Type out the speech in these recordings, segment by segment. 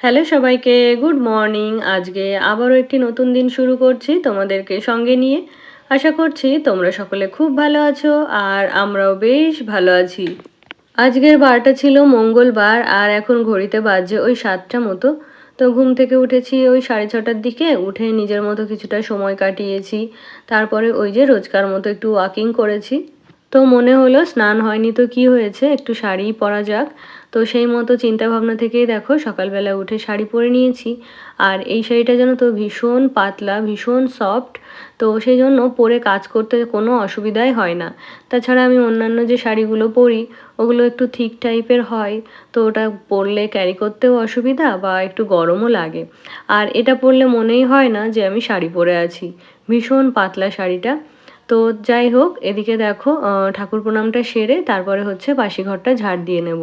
Hello সবাইকে, good morning. আজকে আবারও একটি নতুন দিন শুরু করছি তোমাদেরকে সঙ্গে নিয়ে। আশা করছি তোমরা সকলে খুব ভালো আছো আর আমরাও বেশ ভালো আছি। আজকের বারটা ছিল মঙ্গলবার আর এখন ঘড়িতে বাজছে ওই 7টা মতো। তো ঘুম থেকে উঠেছি ওই 6:30টার দিকে, উঠে নিজের মতো কিছুটা সময় কাটিয়েছি। তারপরে ওই যে রোজকার মতো একটু ওয়াকিং করেছি। তো মনে হলো স্নান হয়নি তো কি হয়েছে, একটু শাড়ি পরা যাক। তো সেই মতো চিন্তা ভাবনা থেকেই দেখো সকালবেলা উঠে শাড়ি পরে নিয়েছি। আর এই শাড়িটা যেন তো ভীষণ পাতলা, ভীষণ সফট। তো সেই জন্য পরে কাজ করতে কোনো অসুবিধাই হয় না। তাছাড়া আমি অন্যান্য যে শাড়িগুলো পরি ওগুলো একটু থিক টাইপের হয়। তো ওটা পরলে ক্যারি করতেও অসুবিধা বা একটু গরমও লাগে। আর এটা পরলে মনেই হয় না যে আমি শাড়ি পরে আছি। ভীষণ পাতলা শাড়িটা। তো যাই হোক, এদিকে দেখো ঠাকুর প্রণামটা সেরে তারপরে হচ্ছে বাসি ঘরটা ঝাড় দিয়ে নেব।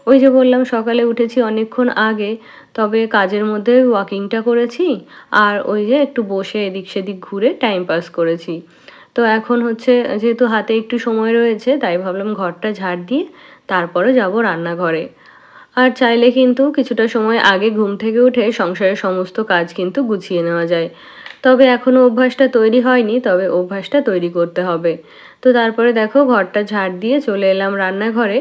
ওই যে বললাম সকালে উঠেছি অনেকক্ষণ আগে, তবে কাজের মধ্যে ওয়াকিংটা করেছি আর ওই যে একটু বসে এদিক সেদিক ঘুরে টাইম পাস করেছি। তো এখন হচ্ছে যেহেতু হাতে একটু সময় রয়েছে তাই ভাবলাম ঘরটা ঝাড় দিয়ে তারপরে যাব রান্নাঘরে। আর চাইলে কিন্তু কিছুটা সময় আগে ঘুম থেকে উঠে সংসারের সমস্ত কাজ কিন্তু গুছিয়ে নেওয়া যায়। তবে এখনও অভ্যাসটা তৈরি হয়নি, তবে অভ্যাসটা তৈরি করতে হবে। তো তারপরে দেখো ঘরটা ঝাড় দিয়ে চলে এলাম রান্নাঘরে।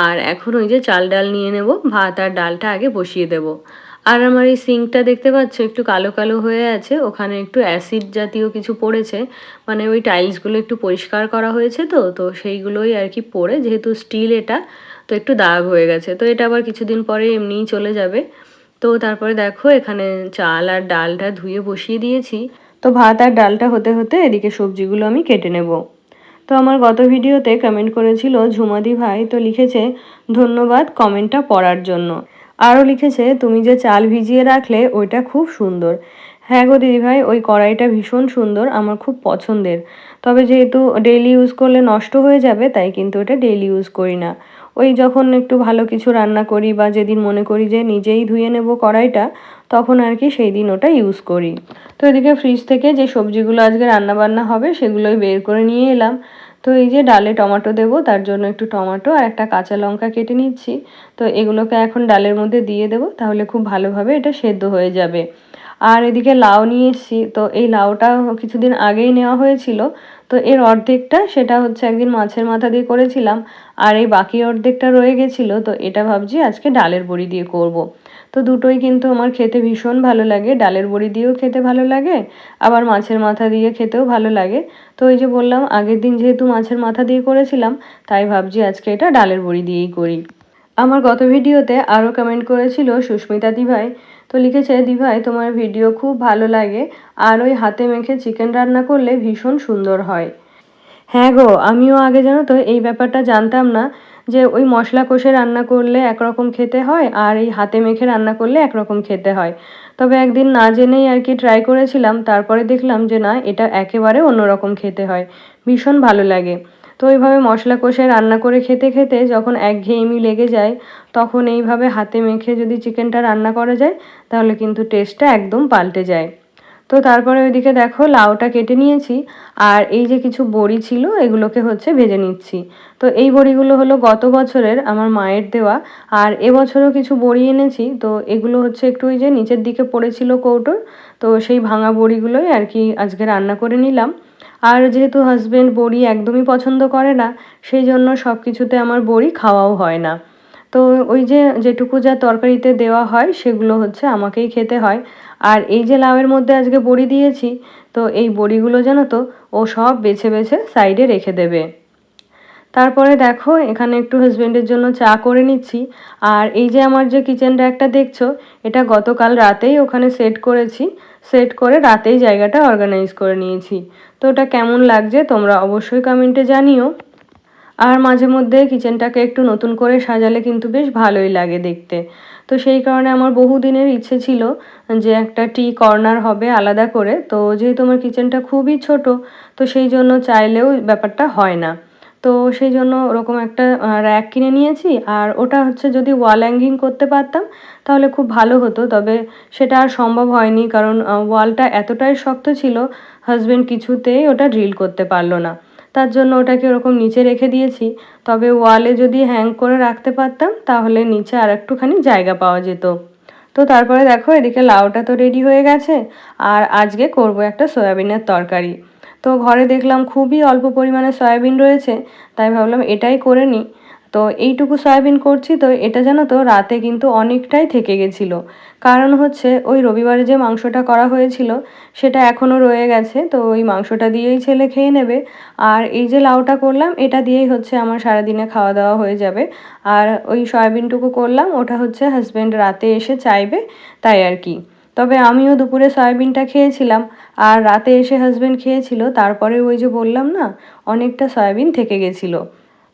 আর এখন ওই যে চাল ডাল নিয়ে নেব, ভাত আর ডালটা আগে বসিয়ে দেব। আর আমার এই সিঙ্কটা দেখতে পাচ্ছ একটু কালো কালো হয়ে আছে, ওখানে একটু অ্যাসিড জাতীয় কিছু পড়েছে। মানে ওই টাইলসগুলো একটু পরিষ্কার করা হয়েছে, তো সেইগুলোই আর কি পড়ে, যেহেতু স্টিল এটা, তো একটু দাগ হয়ে গেছে। তো এটা আবার কিছুদিন পরে এমনিই চলে যাবে। তো তারপরে দেখো এখানে চাল আর ডালটা ধুয়ে বসিয়ে দিয়েছি। তো ভাত আর ডালটা হতে হতে এদিকে সবজিগুলো আমি কেটে নেব। তো আমার গত ভিডিওতে কমেন্ট করেছিল ঝুমাদি ভাই, তো লিখেছে ধন্যবাদ কমেন্টটা পড়ার জন্য। আরও লিখেছে তুমি যে চাল ভিজিয়ে রাখলে ওইটা খুব সুন্দর। হ্যাঁ গো দিদিভাই, ওই কড়াইটা ভীষণ সুন্দর, আমার খুব পছন্দের। তবে যেহেতু ডেইলি ইউজ করলে নষ্ট হয়ে যাবে তাই কিন্তু ওটা ডেইলি ইউজ করি না। ওই যখন একটু ভালো কিছু রান্না করি বা যেদিন মনে করি যে নিজেই ধুয়ে নেব কড়াইটা, তখন আর কি সেই দিন ওটা ইউজ করি। তো এদিকে ফ্রিজ থেকে যে সবজিগুলো আজকে রান্না বান্না হবে সেগুলোই বের করে নিয়ে এলাম। তো এই যে ডালে টমেটো দেবো, তার জন্য একটু টমেটো আর একটা কাঁচা লঙ্কা কেটে নিচ্ছি। তো এগুলোকে এখন ডালের মধ্যে দিয়ে দেবো, তাহলে খুব ভালোভাবে এটা সেদ্ধ হয়ে যাবে। আর এদিকে লাউ নিয়ে এসেছি, তো এই লাউটা কিছুদিন আগেই নেওয়া হয়েছিল। তো এর অর্ধেকটা সেটা হচ্ছে একদিন মাছের মাথা দিয়ে করেছিলাম, আর এই বাকি অর্ধেকটা রয়ে গেছিলো, তো এটা ভাবছি আজকে ডালের বড়ি দিয়ে করব। তো দুটোই কিন্তু আমার খেতে ভীষণ ভালো লাগে, ডালের বড়ি দিয়েও খেতে ভালো লাগে, আবার মাছের মাথা দিয়ে খেতেও ভালো লাগে। তো ওই যে বললাম আগের দিন যেহেতু মাছের মাথা দিয়ে করেছিলাম, তাই ভাবছি আজকে এটা ডালের বড়ি দিয়েই করি। আমার গত ভিডিওতে আরও কমেন্ট করেছিল সুস্মিতা দিভাই। তো লিখেছে দিভাই তোমার ভিডিও খুব ভালো লাগে, আর ওই হাতে মেখে চিকেন রান্না করলে ভীষণ সুন্দর হয়। হ্যাঁ গো, আমিও আগে জানো তো এই ব্যাপারটা জানতাম না, যে ওই মশলা কষে রান্না করলে একরকম খেতে হয় আর এই হাতে মেখে রান্না করলে একরকম খেতে হয়। তবে একদিন না জেনেই আর কি ট্রাই করেছিলাম, তারপরে দেখলাম যে না, এটা একেবারে অন্যরকম খেতে হয়, ভীষণ ভালো লাগে। তো এইভাবে মশলা কষে রান্না করে খেতে খেতে যখন একঘেয়েমি লেগে যায়, তখন এইভাবে হাতে মেখে যদি চিকেনটা রান্না করা যায় তাহলে কিন্তু টেস্টটা একদম পাল্টে যায়। তো তারপরে ওইদিকে দেখো লাউটা কেটে নিয়েছি, আর এই যে কিছু বড়ি ছিল এগুলোকে হচ্ছে ভেজে নিচ্ছি। তো এই বড়িগুলো হলো গত বছরের আমার মায়ের দেওয়া, আর এবছরও কিছু বড়ি এনেছি। তো এগুলো হচ্ছে একটু ওই যে নিচের দিকে পড়েছিল কৌটোর, তো সেই ভাঙা বড়িগুলোই আর কি আজকে রান্না করে নিলাম। আর যেহেতু হাজবেন্ড বড়ি একদমই পছন্দ করে না, সেই জন্য সব কিছুতে আমার বড়ি খাওয়াও হয় না। তো ওই যে যেটুকু যা তরকারিতে দেওয়া হয় সেগুলো হচ্ছে আমাকেই খেতে হয়। আর এই যে লাউয়ের মধ্যে আজকে বড়ি দিয়েছি, তো এই বড়িগুলো জানো তো ও সব বেছে বেছে সাইডে রেখে দেবে। তারপরে দেখো এখানে একটু হাজবেন্ডের জন্য চা করে নিচ্ছি। আর এই যে আমার যে কিচেন র্যাকটা দেখছো, এটা গতকাল রাতেই ওখানে সেট করেছি। সেট করে রাতেই জায়গাটা অর্গানাইজ করে নিয়েছি। তো ওটা কেমন লাগছে তোমরা অবশ্যই কমেন্টে জানিও। আর মাঝে মধ্যে কিচেনটাকে একটু নতুন করে সাজালে কিন্তু বেশ ভালোই লাগে দেখতে। তো সেই কারণে আমার বহুদিনের ইচ্ছে ছিল যে একটা টি কর্নার হবে আলাদা করে। তো যেহেতু আমার কিচেনটা খুবই ছোট, তো সেই জন্য চাইলেও ব্যাপারটা হয় না। তো সেই জন্য ওরকম একটা র্যাক কিনে নিয়েছি, আর ওটা হচ্ছে যদি ওয়াল হ্যাঙ্গিং করতে পারতাম তাহলে খুব ভালো হতো। তবে সেটা আর সম্ভব হয়নি, কারণ ওয়ালটা এতটাই শক্ত ছিল, হাজবেন্ড কিছুতেই ওটা ড্রিল করতে পারলো না। তার জন্য ওটাকে ওরকম নিচে রেখে দিয়েছি। তবে ওয়ালে যদি হ্যাং করে রাখতে পারতাম তাহলে নিচে আর একটুখানি জায়গা পাওয়া যেত। তো তারপরে দেখো এদিকে লাউটা তো রেডি হয়ে গেছে। আর আজকে করব একটা সয়াবিনের তরকারি। তো ঘরে দেখলাম খুবই অল্প পরিমাণে সয়াবিন রয়েছে, তাই ভাবলাম এটাই করে নিই। তো এইটুকু সয়াবিন করছি, তো এটা জানো তো রাতে কিন্তু অনেকটাই থেকে গেছিলো। কারণ হচ্ছে ওই রবিবারে যে মাংসটা করা হয়েছিল সেটা এখনও রয়ে গেছে, তো ওই মাংসটা দিয়েই ছেলে খেয়ে নেবে। আর এই যে লাউটা করলাম এটা দিয়েই হচ্ছে আমার সারাদিনে খাওয়া দাওয়া হয়ে যাবে। আর ওই সয়াবিনটুকু করলাম ওটা হচ্ছে হাজব্যান্ড রাতে এসে চাইবে, তাই আর কি। তবে আমিও দুপুরে সয়াবিনটা খেয়েছিলাম, আর রাতে এসে হাজব্যান্ড খেয়েছিল, তারপরে ওই যে বললাম না অনেকটা সয়াবিন থেকে গেছিলো।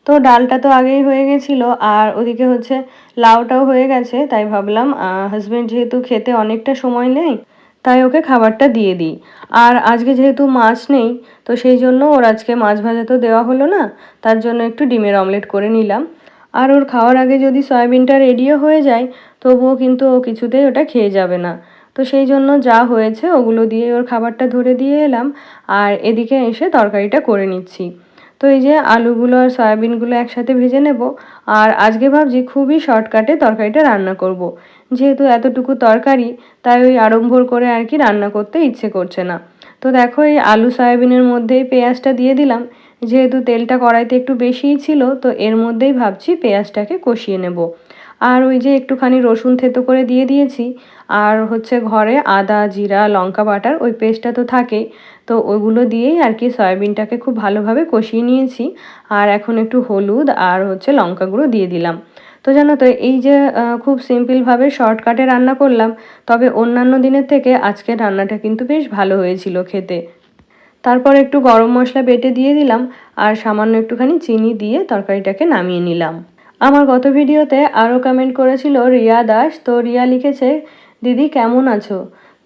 তো ডালটা তো আগেই হয়ে গেছিল, আর ওদিকে হচ্ছে লাউটাও হয়ে গেছে, তাই ভাবলাম হাজব্যান্ড যেহেতু খেতে অনেকটা সময় নেই, তাই ওকে খাবারটা দিয়ে দিই। আর আজকে যেহেতু মাছ নেই, তো সেই জন্য ওর আজকে মাছ ভাজা তো দেওয়া হলো না, তার জন্য একটু ডিমের অমলেট করে নিলাম। আর ওর খাওয়ার আগে যদি সয়াবিনটা রেডিও হয়ে যায় তবুও কিন্তু ও কিছুতেই ওটা খেয়ে যাবে না। তো সেই জন্য যা হয়েছে ওগুলো দিয়ে ওর খাবারটা ধরে দিয়ে এলাম, আর এদিকে এসে তরকারিটা করে নিচ্ছি। তো এই যে আলুগুলো আর সয়াবিনগুলো একসাথে ভেজে নেব। আর আজকে ভাবছি খুবই শর্টকাটে তরকারিটা রান্না করব। যেহেতু এতটুকু তরকারি, তাই ওই আড়ম্বর করে আর কি রান্না করতে ইচ্ছে করছে না। তো দেখো এই আলু সয়াবিনের মধ্যেই পেঁয়াজটা দিয়ে দিলাম। যেহেতু তেলটা কড়াইতে একটু বেশিই ছিল, তো এর মধ্যেই ভাবছি পেঁয়াজটাকে কষিয়ে নেব। আর ওই যে একটুখানি রসুন থেতো করে দিয়ে দিয়েছি। আর হচ্ছে ঘরে আদা জিরা লঙ্কা বাটার ওই পেস্টটা তো থাকেই, তো ওইগুলো দিয়েই আর কি সয়াবিনটাকে খুব ভালোভাবে কষিয়ে নিয়েছি। আর এখন একটু হলুদ আর হচ্ছে লঙ্কা গুঁড়ো দিয়ে দিলাম। তো জানো তো এই যে খুব সিম্পলভাবে শর্টকাটে রান্না করলাম, তবে অন্যান্য দিনের থেকে আজকের রান্নাটা কিন্তু বেশ ভালো হয়েছিল খেতে। তারপর একটু গরম মশলা বেটে দিয়ে দিলাম, আর সামান্য একটুখানি চিনি দিয়ে তরকারিটাকে নামিয়ে নিলাম। আমার গত ভিডিওতে আরও কমেন্ট করেছিল রিয়া দাস। তো রিয়া লিখেছে, দিদি কেমন আছো?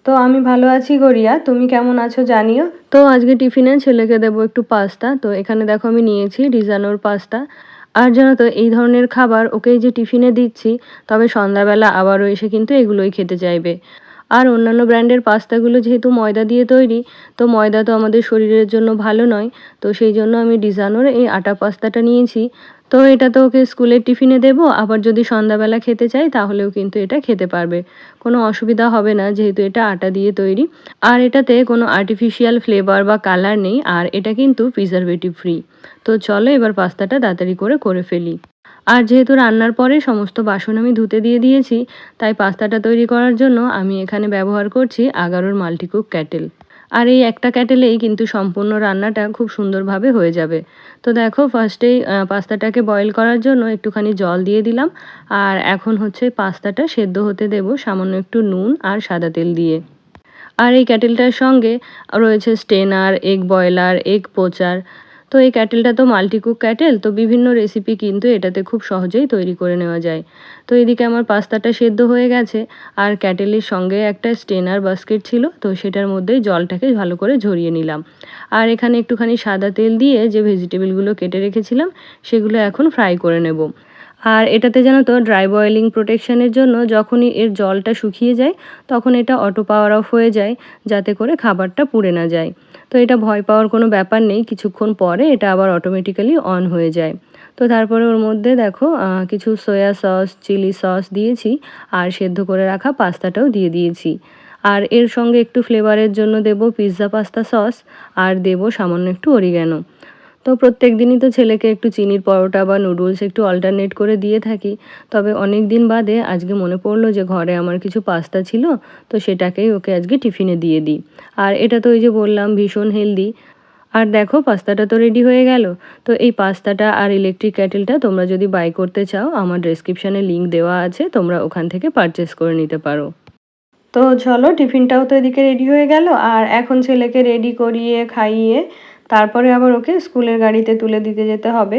তো আমি ভালো আছি গো রিয়া, তুমি কেমন আছো জানিও। তো আজকে টিফিনে ছেলেকে দেবো একটু পাস্তা, তো এখানে দেখো আমি নিয়েছি ডিজানোর পাস্তা। আর জানো তো এই ধরনের খাবার ওকে যে টিফিনে দিচ্ছি, তবে সন্ধ্যাবেলা আবারও এসে কিন্তু এগুলোই খেতে চাইবে। আর অন্যান্য ব্র্যান্ডের পাস্তাগুলো যেহেতু ময়দা দিয়ে তৈরি, তো ময়দা তো আমাদের শরীরের জন্য ভালো নয়। তো সেই জন্য আমি ডিজানোর এই আটা পাস্তাটা নিয়েছি। তো এটা তো ওকে স্কুলের টিফিনে দেবো, আবার যদি সন্ধ্যাবেলা খেতে চাই তাহলেও কিন্তু এটা খেতে পারবে, কোনো অসুবিধা হবে না, যেহেতু এটা আটা দিয়ে তৈরি। আর এটাতে কোনো আর্টিফিশিয়াল ফ্লেভার বা কালার নেই, আর এটা কিন্তু প্রিজারভেটিভ ফ্রি। তো চলো এবার পাস্তাটা তাড়াতাড়ি করে ফেলি। আর যেহেতু রান্নার পরে সমস্ত বাসন আমি ধুতে দিয়ে দিয়েছি, তাই পাস্তাটা তৈরি করার জন্য আমি এখানে ব্যবহার করছি আগারোর মাল্টিকুক ক্যাটেল। আর এই একটা ক্যাটেলেই কিন্তু সম্পূর্ণ রান্নাটা খুব সুন্দরভাবে হয়ে যাবে। তো দেখো ফার্স্টেই পাস্তাটাকে বয়েল করার জন্য একটুখানি জল দিয়ে দিলাম। আর এখন হচ্ছে পাস্তাটা সেদ্ধ হতে দেব সামান্য একটু নুন আর সাদা তেল দিয়ে। আর এই ক্যাটেলটার সঙ্গে রয়েছে স্টেনার, এগ বয়লার, এগ পোচার। তো এই ক্যাটেলটা তো মাল্টিকুক ক্যাটেল, তো বিভিন্ন রেসিপি কিন্তু এটাতে খুব সহজেই তৈরি করে নেওয়া যায়। তো এদিকে আমার পাস্তাটা সেদ্ধ হয়ে গেছে, আর ক্যাটেলের সঙ্গে একটা স্টেনার বাস্কেট ছিল, তো সেটার মধ্যেই জলটাকে ভালো করে ঝরিয়ে নিলাম। আর এখানে একটুখানি সাদা তেল দিয়ে যে ভেজিটেবলগুলো কেটে রেখেছিলাম সেগুলো এখন ফ্রাই করে নেব। আর এটাতে জানো তো ড্রাই বয়েলিং প্রোটেকশনের জন্য যখনই এর জলটা শুকিয়ে যায় তখন এটা অটো পাওয়ার অফ হয়ে যায়, যাতে করে খাবারটা পুড়ে না যায়। তো এটা ভয় পাওয়ার কোনো ব্যাপার নেই, কিছুক্ষণ পরে এটা আবার অটোমেটিক্যালি অন হয়ে যায়। তো তারপরে ওর মধ্যে দেখো কিছু সয়া সস চিলি সস দিয়েছি, আর সেদ্ধ করে রাখা পাস্তাটাও দিয়ে দিয়েছি। আর এর সঙ্গে একটু ফ্লেভারের জন্য দেব পিৎজা পাস্তা সস, আর দেব সামান্য একটু অরিগ্যানো। তো প্রত্যেক দিনই তো ছেলেকে একটু চিনির পরোটা বা নুডলস একটু অল্টারনেট করে দিয়ে থাকি। তবে অনেক দিন বাদে আজকে মনে পড়লো যে ঘরে আমার কিছু পাস্তা ছিল, তো সেটাকেই ওকে আজকে টিফিনে দিয়ে দিই। আর এটা তো ওই যে বললাম ভীষণ হেলদি। আর দেখো পাস্তাটা তো রেডি হয়ে গেল। তো এই পাস্তাটা আর ইলেকট্রিক ক্যাটেলটা তোমরা যদি বাই করতে চাও আমার ডেসক্রিপশানে লিঙ্ক দেওয়া আছে, তোমরা ওখান থেকে পারচেস করে নিতে পারো। তো চলো টিফিনটাও তো এদিকে রেডি হয়ে গেল, আর এখন ছেলেকে রেডি করিয়ে খাইয়ে তারপরে আবার ওকে স্কুলের গাড়িতে তুলে দিতে যেতে হবে।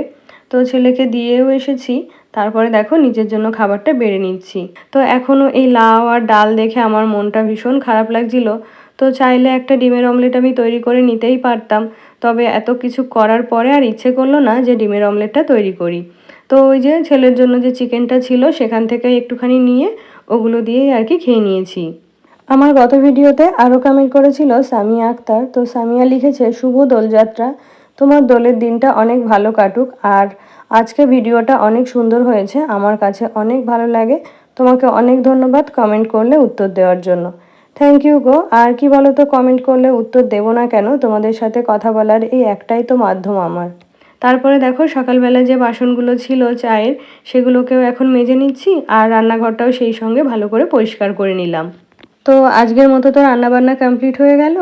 তো ছেলেকে দিয়েও এসেছি, তারপরে দেখো নিজের জন্য খাবারটা বেড়ে নিচ্ছি। তো এখনও এই লাউ আর ডাল দেখে আমার মনটা ভীষণ খারাপ লাগছিল। তো চাইলে একটা ডিমের অমলেট আমি তৈরি করে নিতেই পারতাম, তবে এত কিছু করার পরে আর ইচ্ছে করলো না যে ডিমের অমলেটটা তৈরি করি। তো ওই যে ছেলের জন্য যে চিকেনটা ছিল সেখান থেকে একটুখানি নিয়ে ওগুলো দিয়েই আর কি খেয়ে নিয়েছি। আমার গত ভিডিওতে আরও কমেন্ট করেছিল সামিয়া আক্তার। তো সামিয়া লিখেছে, শুভ দোলযাত্রা, তোমার দোলের দিনটা অনেক ভালো কাটুক। আর আজকে ভিডিওটা অনেক সুন্দর হয়েছে, আমার কাছে অনেক ভালো লাগে। তোমাকে অনেক ধন্যবাদ কমেন্ট করলে উত্তর দেওয়ার জন্য। Thank you go. আর কি বলো তো, কমেন্ট করলে উত্তর দেবো না কেন? তোমাদের সাথে কথা বলার এই একটাই তো মাধ্যম আমার। তারপরে দেখো সকালবেলা যে বাসনগুলো ছিল চায়ের, সেগুলোকেও এখন মেজে নিচ্ছি আর রান্নাঘরটাও সেই সঙ্গে ভালো করে পরিষ্কার করে নিলাম। তো আজকের মতো তো রান্নাবান্না কমপ্লিট হয়ে গেল।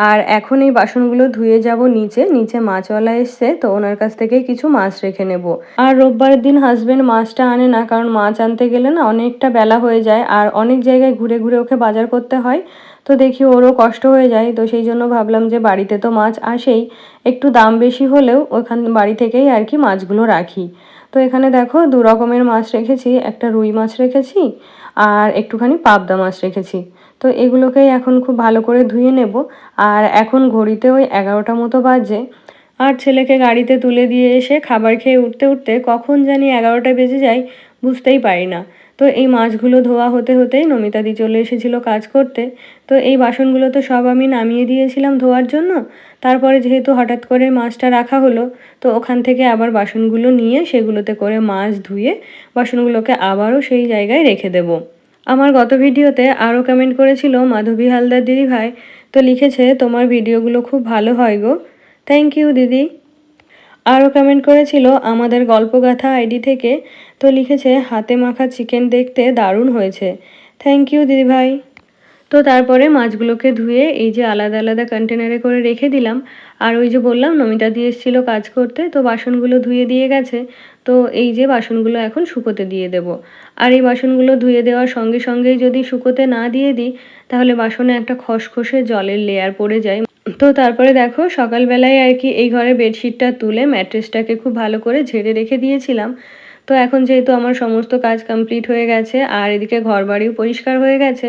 আর এখন এই বাসনগুলো ধুয়ে যাব নিচে। নিচে মাছওয়ালা এসছে, তো ওনার কাছ থেকেই কিছু মাছ রেখে নেব। আর রোববারের দিন হাজবেন্ড মাছটা আনে না, কারণ মাছ আনতে গেলে না অনেকটা বেলা হয়ে যায় আর অনেক জায়গায় ঘুরে ঘুরে ওকে বাজার করতে হয়। তো দেখি ওরও কষ্ট হয়ে যায়, তো সেই জন্য ভাবলাম যে বাড়িতে তো মাছ আসেই, একটু দাম বেশি হলেও ওখান বাড়ি থেকেই আর কি মাছগুলো রাখি। তো এখানে দেখো দু রকমের মাছ রেখেছি, একটা রুই মাছ রেখেছি আর একটুখানি পাবদা মাছ রেখেছি। তো এগুলোকেই এখন খুব ভালো করে ধুয়ে নেব। আর এখন ঘড়িতে ওই 11টা মতো বাজে। আর ছেলেকে গাড়িতে তুলে দিয়ে এসে খাবার খেয়ে উঠতে উঠতে কখন জানি 11টা বেজে যায় বুঝতেই পারি না। তো এই মাছগুলো ধোয়া হতে হতেই নমিতাদি চলে এসেছিল কাজ করতে। তো এই বাসনগুলো তো সব আমি নামিয়ে দিয়েছিলাম ধোয়ার জন্য। তারপরে যেহেতু হঠাৎ করে মাছটা রাখা হলো, তো ওখান থেকে আবার বাসনগুলো নিয়ে সেগুলোতে করে মাছ ধুয়ে বাসনগুলোকে আবারও সেই জায়গায় রেখে দেবো। আমার গত ভিডিওতে আরও কমেন্ট করেছিল মাধবী হালদার দিদিভাই, তো লিখেছে তোমার ভিডিওগুলো খুব ভালো হয় গো। থ্যাংক ইউ দিদি। আরও কমেন্ট করেছিল আমাদের গল্পগাথা আইডি থেকে, তো লিখেছে হাতে মাখা চিকেন দেখতে দারুণ হয়েছে। থ্যাংক ইউ দিদিভাই। তো তারপরে মাছগুলোকে ধুয়ে এই যে আলাদা আলাদা কন্টেনারে করে রেখে দিলাম। আর ওই যে বললাম নমিতা দিয়ে এসেছিলো কাজ করতে, তো বাসনগুলো ধুয়ে দিয়ে গেছে। তো এই যে বাসনগুলো এখন শুকোতে দিয়ে দেব। আর এই বাসনগুলো ধুয়ে দেওয়ার সঙ্গে সঙ্গেই যদি শুকোতে না দিয়ে দিই, তাহলে বাসনে একটা খসখসে জলের লেয়ার পড়ে যায়। তো তারপরে দেখো সকালবেলায় আর কি এই ঘরে বেডশিটটা তুলে ম্যাট্রেসটাকে খুব ভালো করে ঝেড়ে রেখে দিয়েছিলাম। তো এখন যেহেতু আমার সমস্ত কাজ কমপ্লিট হয়ে গেছে আর এদিকে ঘরবাড়িও পরিষ্কার হয়ে গেছে,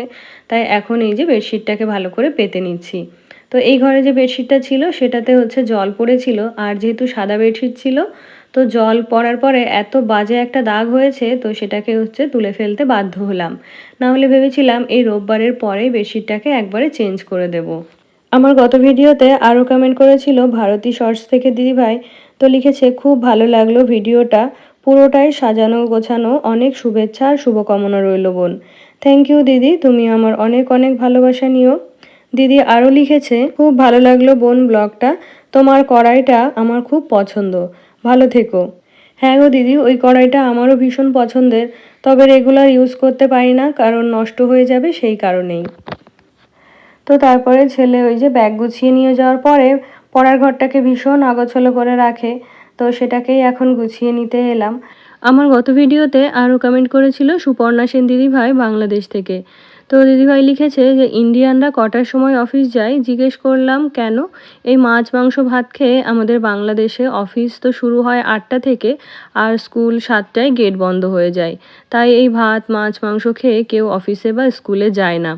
তাই এখন এই যে বেডশিটটাকে ভালো করে পেতে নিচ্ছি। তো এই ঘরে যে বেডশিটটা ছিল সেটাতে হচ্ছে জল পড়েছিল, আর যেহেতু সাদা বেডশিট ছিল, তো জল পড়ার পরে এত বাজে একটা দাগ হয়েছে, তো সেটাকে হচ্ছে তুলে ফেলতে বাধ্য হলাম। না হলে ভেবেছিলাম এই রোববারের পরেই বেডশিটটাকে একবারে চেঞ্জ করে দেব। আমার গত ভিডিওতে আরও কমেন্ট করেছিল ভারতী শর্টস থেকে দিদিভাই, তো লিখেছে খুব ভালো লাগলো ভিডিওটা, পুরোটাই সাজানো গোছানো, অনেক শুভেচ্ছা আর শুভকামনা রইল বোন। থ্যাংক ইউ দিদি, তুমি আমার অনেক অনেক ভালোবাসা নিও। দিদি আরও লিখেছে খুব ভালো লাগলো বোন ব্লগটা, তোমার কড়াইটা আমার খুব পছন্দ, ভালো থেকো। হ্যাঁ গো দিদি, ওই কড়াইটা আমারও ভীষণ পছন্দের, তবে রেগুলার ইউজ করতে পারি না কারণ নষ্ট হয়ে যাবে সেই কারণেই। তো তারপরে ছেলে ওই যে ব্যাগ গুছিয়ে নিয়ে যাওয়ার পরে পড়ার ঘরটাকে ভীষণ আগোছালো করে রাখে, তো সেটাকেই এখন গুছিয়ে নিতে এলাম। আমার গত ভিডিওতে আরও কমেন্ট করেছিল সুপর্ণা সেন দিদিভাই বাংলাদেশ থেকে। তো দিদিভাই লিখেছে যে ইন্ডিয়ানরা কটার সময় অফিস যায়, জিজ্ঞেস করলাম কেন। এই মাছ মাংস ভাত খেয়ে আমাদের বাংলাদেশে অফিস তো শুরু হয় 8টা থেকে আর স্কুল 7টায় গেট বন্ধ হয়ে যায়, তাই এই ভাত মাছ মাংস খেয়ে কেউ অফিসে বা স্কুলে যায় না।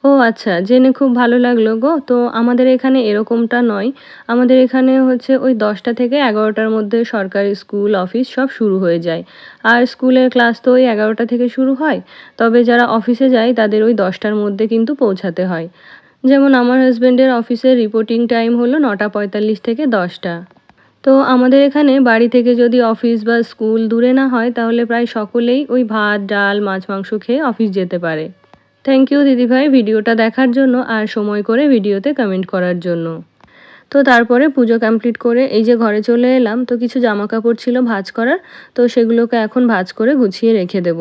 ও আচ্ছা, জেনে খুব ভালো লাগলো গো। তো আমাদের এখানে এরকমটা নয়, আমাদের এখানে হচ্ছে ওই 10টা থেকে 11টার মধ্যে সরকারি স্কুল অফিস সব শুরু হয়ে যায়। আর স্কুলের ক্লাস তো ওই 11টা থেকে শুরু হয়, তবে যারা অফিসে যায় তাদের ওই 10টার মধ্যে কিন্তু পৌঁছাতে হয়। যেমন আমার হাজব্যান্ডের অফিসের রিপোর্টিং টাইম হলো 9:45 থেকে 10টা। তো আমাদের এখানে বাড়ি থেকে যদি অফিস বা স্কুল দূরে না হয়, তাহলে প্রায় সকলেই ওই ভাত ডাল মাছ মাংস খেয়ে অফিস যেতে পারে। থ্যাংক ইউ দিদিভাই ভিডিওটা দেখার জন্য আর সময় করে ভিডিওতে কমেন্ট করার জন্য। তো তারপরে পুজো কমপ্লিট করে এই যে ঘরে চলে এলাম, তো কিছু জামা কাপড় ছিল ভাঁজ করার, তো সেগুলোকে এখন ভাঁজ করে গুছিয়ে রেখে দেব।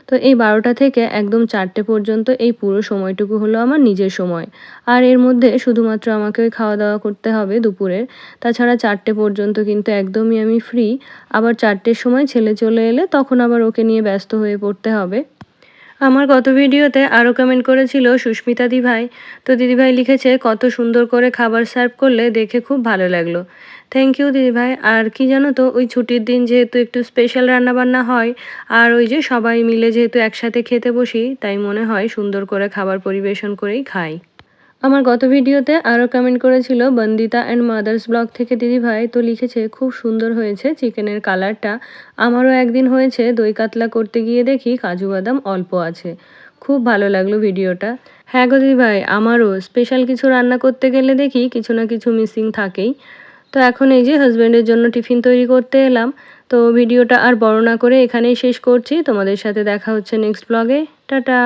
তো এই 12টা থেকে একদম 4টে পর্যন্ত এই পুরো সময়টুকু হলো আমার নিজের সময়। আর এর মধ্যে শুধুমাত্র আমাকে ওই খাওয়া দাওয়া করতে হবে দুপুরের, তাছাড়া 4টে পর্যন্ত কিন্তু একদমই আমি ফ্রি। আবার 4টের সময় ছেলে চলে এলে তখন আবার ওকে নিয়ে ব্যস্ত হয়ে পড়তে হবে। আমার গত ভিডিওতে আরও কমেন্ট করেছিল সুস্মিতা দিভাই, তো দিদিভাই লিখেছে কত সুন্দর করে খাবার সার্ভ করলে দেখে খুব ভালো লাগলো। থ্যাংক ইউ দিদিভাই। আর কি জানো তো, ওই ছুটির দিন যেহেতু একটু স্পেশাল রান্নাবান্না হয়, আর ওই যে সবাই মিলে যেহেতু একসাথে খেতে বসি, তাই মনে হয় সুন্দর করে খাবার পরিবেশন করেই খাই। আমার গত ভিডিওতে আরও কমেন্ট করেছিল বন্দিতা অ্যান্ড মাদার্স ব্লগ থেকে দিদিভাই, তো লিখেছে খুব সুন্দর হয়েছে চিকেনের কালারটা, আমারও একদিন হয়েছে দই কাতলা করতে গিয়ে দেখি কাজু বাদাম অল্প আছে, খুব ভালো লাগলো ভিডিওটা। হ্যাঁ গো দিদিভাই, আমারও স্পেশাল কিছু রান্না করতে গেলে দেখি কিছু না কিছু মিসিং থাকেই। তো এখন এই যে হাজব্যান্ডের জন্য টিফিন তৈরি করতে এলাম, তো ভিডিওটা আর বড় না করে এখানেই শেষ করছি। তোমাদের সাথে দেখা হচ্ছে নেক্সট ব্লগে। টাটা।